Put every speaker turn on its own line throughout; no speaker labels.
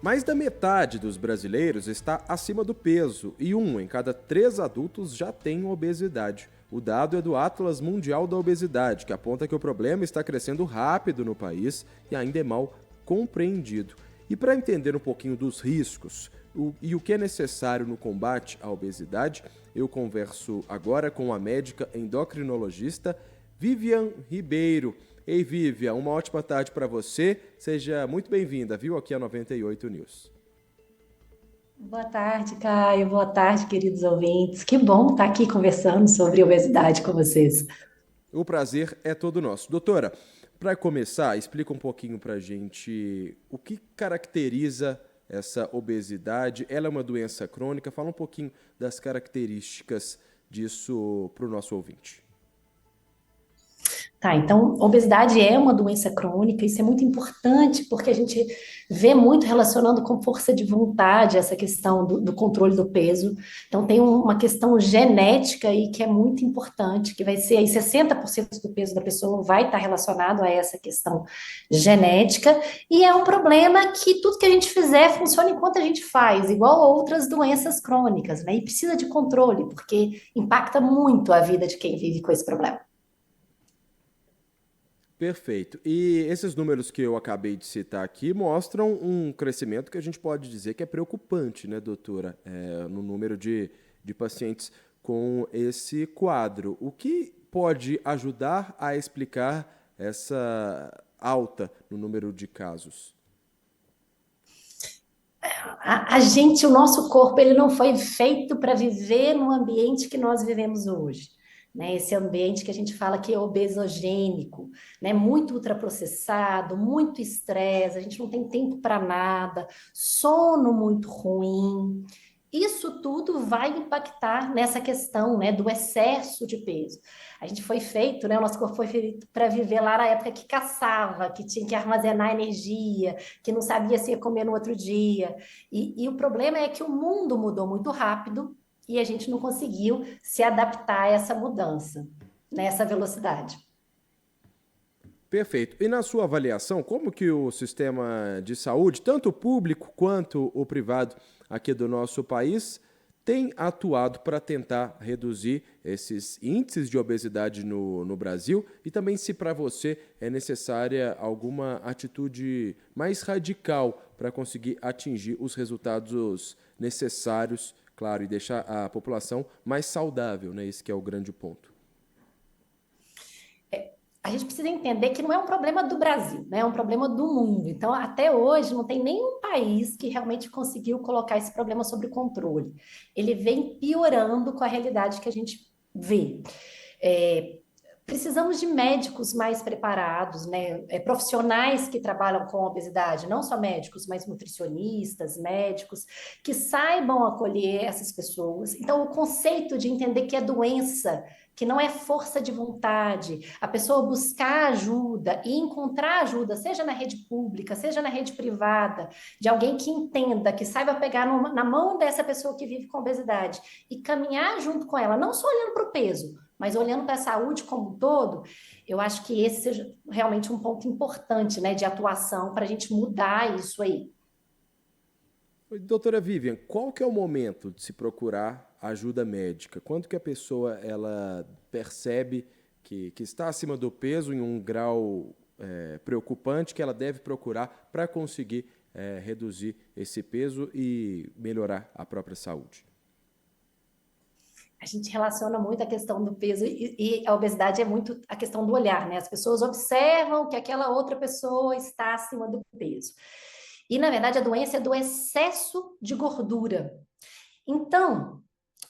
Mais da metade dos brasileiros está acima do peso e 1 em cada 3 adultos já tem obesidade. O dado é do Atlas Mundial da Obesidade, que aponta que o problema está crescendo rápido no país e ainda é mal compreendido. E para entender um pouquinho dos riscos e o que é necessário no combate à obesidade, eu converso agora com a médica endocrinologista Vivian Ribeiro. Ei, Vivian, uma ótima tarde para você. Seja muito bem-vinda, viu, aqui a 98 News.
Boa tarde, Caio. Boa tarde, queridos ouvintes. Que bom estar aqui conversando sobre obesidade com vocês.
O prazer é todo nosso. Doutora, para começar, explica um pouquinho para a gente o que caracteriza essa obesidade. Ela é uma doença crônica? Fala um pouquinho das características disso para o nosso ouvinte.
Tá, então, obesidade é uma doença crônica, isso é muito importante, porque a gente vê muito relacionando com força de vontade essa questão do controle do peso. Então, tem uma questão genética aí que é muito importante, que vai ser aí 60% do peso da pessoa vai estar relacionado a essa questão genética, e é um problema que tudo que a gente fizer funciona enquanto a gente faz, igual a outras doenças crônicas, né? E precisa de controle, porque impacta muito a vida de quem vive com esse problema.
Perfeito. E esses números que eu acabei de citar aqui mostram um crescimento que a gente pode dizer que é preocupante, né, doutora? No número de pacientes com esse quadro. O que pode ajudar a explicar essa alta no número de casos?
A gente, o nosso corpo, ele não foi feito para viver no ambiente que nós vivemos hoje. Né? Esse ambiente que a gente fala que é obesogênico, né? Muito ultraprocessado, muito estresse, a gente não tem tempo para nada, sono muito ruim. Isso tudo vai impactar nessa questão, né, do excesso de peso. A gente foi feito, né, o nosso corpo foi feito para viver lá na época que caçava, que tinha que armazenar energia, que não sabia se ia comer no outro dia. E o problema é que o mundo mudou muito rápido e a gente não conseguiu se adaptar a essa mudança, nessa velocidade.
Perfeito. E na sua avaliação, como que o sistema de saúde, tanto o público quanto o privado aqui do nosso país, tem atuado para tentar reduzir esses índices de obesidade no Brasil? E também se para você é necessária alguma atitude mais radical para conseguir atingir os resultados necessários, claro, e deixar a população mais saudável, né? Esse que é o grande ponto.
A gente precisa entender que não é um problema do Brasil, né? É um problema do mundo. Então, até hoje, não tem nenhum país que realmente conseguiu colocar esse problema sob controle. Ele vem piorando com a realidade que a gente vê. É, precisamos de médicos mais preparados, né? Profissionais que trabalham com obesidade, não só médicos, mas nutricionistas, médicos, que saibam acolher essas pessoas. Então, o conceito de entender que é doença, que não é força de vontade, a pessoa buscar ajuda e encontrar ajuda, seja na rede pública, seja na rede privada, de alguém que entenda, que saiba pegar na mão dessa pessoa que vive com obesidade e caminhar junto com ela, não só olhando para o peso, mas olhando para a saúde como um todo, eu acho que esse seja realmente um ponto importante, né, de atuação para a gente mudar isso aí.
Doutora Vivian, qual que é o momento de se procurar ajuda médica? Quando que a pessoa ela percebe que está acima do peso em um grau preocupante que ela deve procurar para conseguir reduzir esse peso e melhorar a própria saúde?
A gente relaciona muito a questão do peso e a obesidade é muito a questão do olhar, né? As pessoas observam que aquela outra pessoa está acima do peso. E, na verdade, a doença é do excesso de gordura. Então,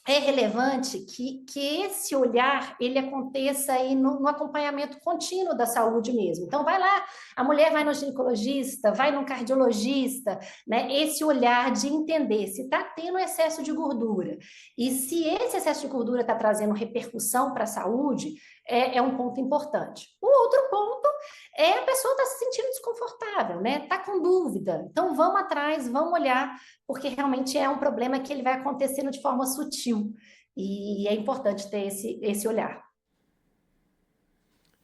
é relevante que esse olhar ele aconteça aí no acompanhamento contínuo da saúde mesmo. Então, vai lá, a mulher vai no ginecologista, vai no cardiologista, né? Esse olhar de entender se está tendo excesso de gordura. E se esse excesso de gordura está trazendo repercussão para a saúde, é um ponto importante. O outro ponto é a pessoa está se sentindo desconfortável, né? Está com dúvida. Então, vamos atrás, vamos olhar porque realmente é um problema que ele vai acontecendo de forma sutil. E é importante ter esse olhar.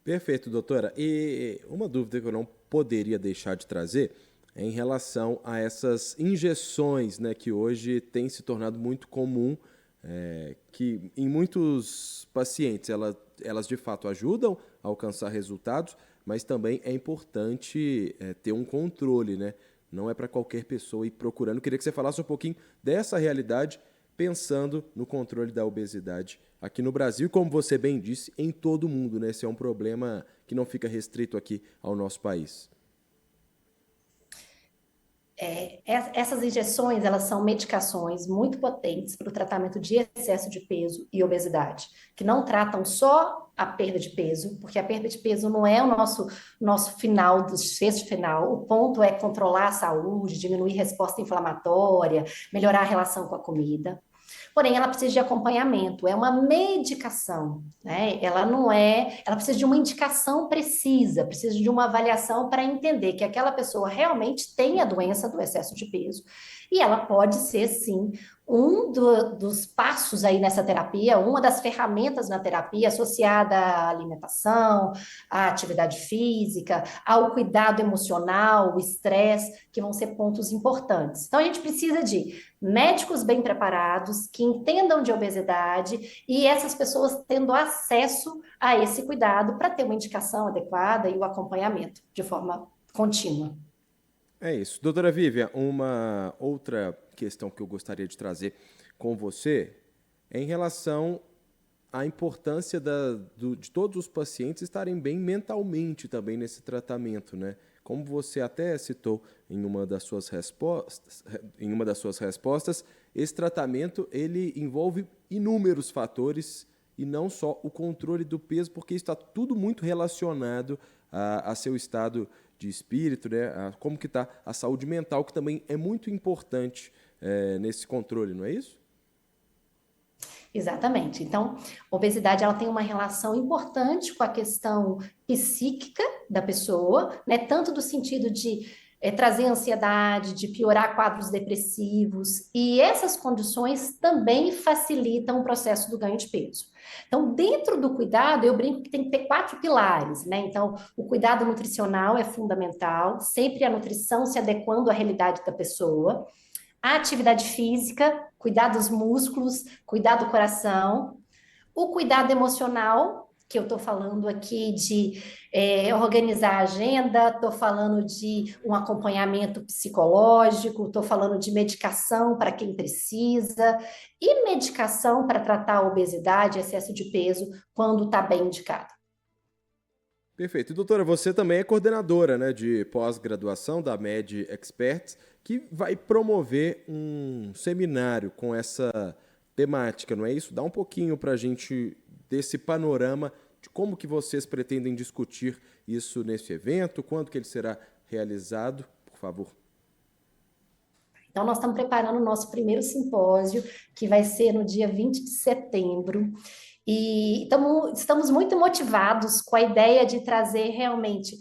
Perfeito, doutora. E uma dúvida que eu não poderia deixar de trazer em relação a essas injeções, né, que hoje tem se tornado muito comum, que em muitos pacientes elas de fato ajudam a alcançar resultados, mas também é importante ter um controle, né? Não é para qualquer pessoa ir procurando. Queria que você falasse um pouquinho dessa realidade, pensando no controle da obesidade aqui no Brasil, e como você bem disse, em todo o mundo, né? Esse é um problema que não fica restrito aqui ao nosso país.
Essas injeções, elas são medicações muito potentes para o tratamento de excesso de peso e obesidade, que não tratam só a perda de peso, porque a perda de peso não é o nosso final, do desfecho final. O ponto é controlar a saúde, diminuir a resposta inflamatória, melhorar a relação com a comida. Porém, ela precisa de acompanhamento, é uma medicação, né? Ela não é, ela precisa de uma indicação precisa, precisa de uma avaliação para entender que aquela pessoa realmente tem a doença do excesso de peso. E ela pode ser, sim, dos passos aí nessa terapia, uma das ferramentas na terapia associada à alimentação, à atividade física, ao cuidado emocional, o estresse, que vão ser pontos importantes. Então, a gente precisa de médicos bem preparados, que entendam de obesidade e essas pessoas tendo acesso a esse cuidado para ter uma indicação adequada e o acompanhamento de forma contínua.
É isso. Doutora Vivian, uma outra questão que eu gostaria de trazer com você é em relação à importância de todos os pacientes estarem bem mentalmente também nesse tratamento, né? Como você até citou em uma das suas respostas, esse tratamento ele envolve inúmeros fatores e não só o controle do peso, porque está tudo muito relacionado a seu estado de espírito, né? Como que está a saúde mental, que também é muito importante nesse controle, não é isso?
Exatamente. Então, a obesidade ela tem uma relação importante com a questão psíquica da pessoa, né? Tanto do sentido de trazer ansiedade, de piorar quadros depressivos, e essas condições também facilitam o processo do ganho de peso. Então, dentro do cuidado, eu brinco que tem que ter 4 pilares, né? Então, o cuidado nutricional é fundamental, sempre a nutrição se adequando à realidade da pessoa. A atividade física, cuidar dos músculos, cuidar do coração. O cuidado emocional, que eu estou falando aqui de organizar a agenda, estou falando de um acompanhamento psicológico, estou falando de medicação para quem precisa, e medicação para tratar a obesidade, excesso de peso, quando está bem indicado.
Perfeito. E, doutora, você também é coordenadora, né, de pós-graduação da Med Experts, que vai promover um seminário com essa temática, não é isso? Dá um pouquinho para a gente desse panorama de como que vocês pretendem discutir isso nesse evento, quando que ele será realizado, por favor.
Então, nós estamos preparando o nosso primeiro simpósio, que vai ser no dia 20 de setembro. E estamos muito motivados com a ideia de trazer realmente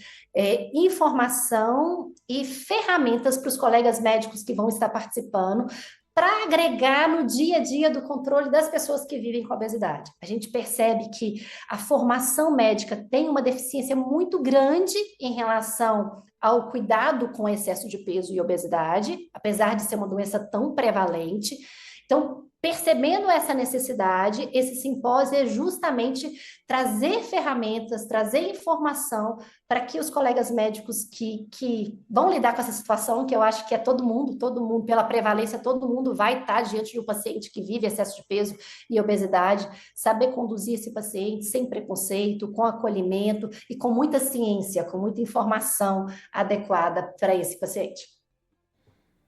informação e ferramentas para os colegas médicos que vão estar participando, para agregar no dia a dia do controle das pessoas que vivem com obesidade. A gente percebe que a formação médica tem uma deficiência muito grande em relação ao cuidado com excesso de peso e obesidade, apesar de ser uma doença tão prevalente. Então, percebendo essa necessidade, esse simpósio é justamente trazer ferramentas, trazer informação para que os colegas médicos que vão lidar com essa situação, que eu acho que é todo mundo, pela prevalência, todo mundo vai estar diante de um paciente que vive excesso de peso e obesidade, saber conduzir esse paciente sem preconceito, com acolhimento e com muita ciência, com muita informação adequada para esse paciente.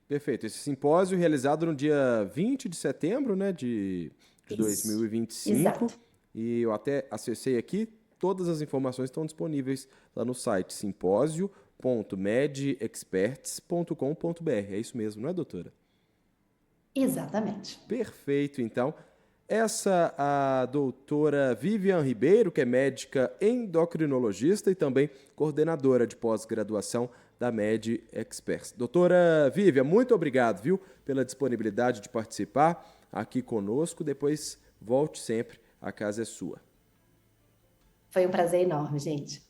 Perfeito. Esse simpósio realizado no dia 20 de setembro, né, de
Isso,
2025.
exato.
E eu até acessei aqui, todas as informações estão disponíveis lá no site simpósio.medexperts.com.br. É isso mesmo, não é, doutora?
Exatamente.
Perfeito, então. Essa a doutora Vivian Ribeiro, que é médica endocrinologista e também coordenadora de pós-graduação da Med Experts. Doutora Vivian, muito obrigado, viu, pela disponibilidade de participar aqui conosco. Depois volte sempre, a casa é sua.
Foi um prazer enorme, gente.